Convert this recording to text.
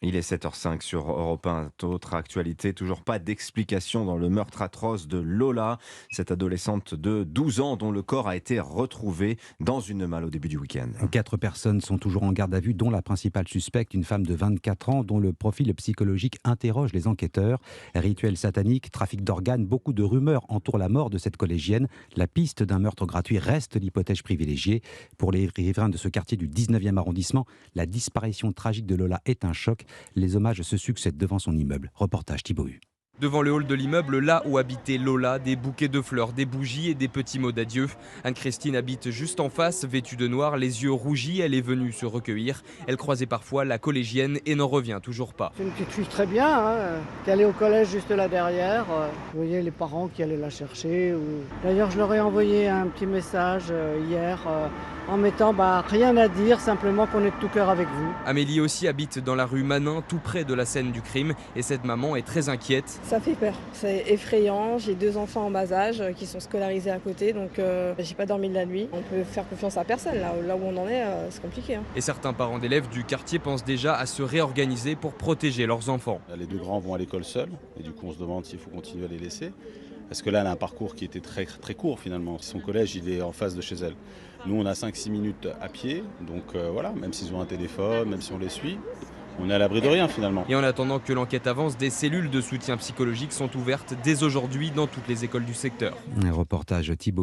Il est 7h05 sur Europe 1. Autre actualité, toujours pas d'explication dans le meurtre atroce de Lola, cette adolescente de 12 ans dont le corps a été retrouvé dans une malle au début du week-end. 4 personnes sont toujours en garde à vue, dont la principale suspecte, une femme de 24 ans, dont le profil psychologique interroge les enquêteurs. Rituel satanique, trafic d'organes, beaucoup de rumeurs entourent la mort de cette collégienne. La piste d'un meurtre gratuit reste l'hypothèse privilégiée. Pour les riverains de ce quartier du 19e arrondissement, la disparition tragique de Lola est un choc. Les hommages se succèdent devant son immeuble. Reportage Thibaut Hu. Devant le hall de l'immeuble, là où habitait Lola, des bouquets de fleurs, des bougies et des petits mots d'adieu. Anne-Christine habite juste en face, vêtue de noir, les yeux rougis. Elle est venue se recueillir. Elle croisait parfois la collégienne et n'en revient toujours pas. C'est une petite fille très bien, qui allait au collège juste là derrière. Vous voyez les parents qui allaient la chercher. D'ailleurs, je leur ai envoyé un petit message hier en mettant rien à dire, simplement qu'on est de tout cœur avec vous. Amélie aussi habite dans la rue Manin, tout près de la scène du crime. Et cette maman est très inquiète. Ça fait peur, c'est effrayant. J'ai 2 enfants en bas âge qui sont scolarisés à côté, donc j'ai pas dormi de la nuit. On peut faire confiance à personne, là où on en est, c'est compliqué. Et certains parents d'élèves du quartier pensent déjà à se réorganiser pour protéger leurs enfants. Les 2 grands vont à l'école seuls, et du coup on se demande s'il faut continuer à les laisser. Parce que là, elle a un parcours qui était très, très court finalement. Son collège, il est en face de chez elle. Nous, on a 5-6 minutes à pied, donc voilà, même s'ils ont un téléphone, même si on les suit, on est à l'abri de rien finalement. Et en attendant que l'enquête avance, des cellules de soutien psychologique sont ouvertes dès aujourd'hui dans toutes les écoles du secteur. Un reportage Thibaut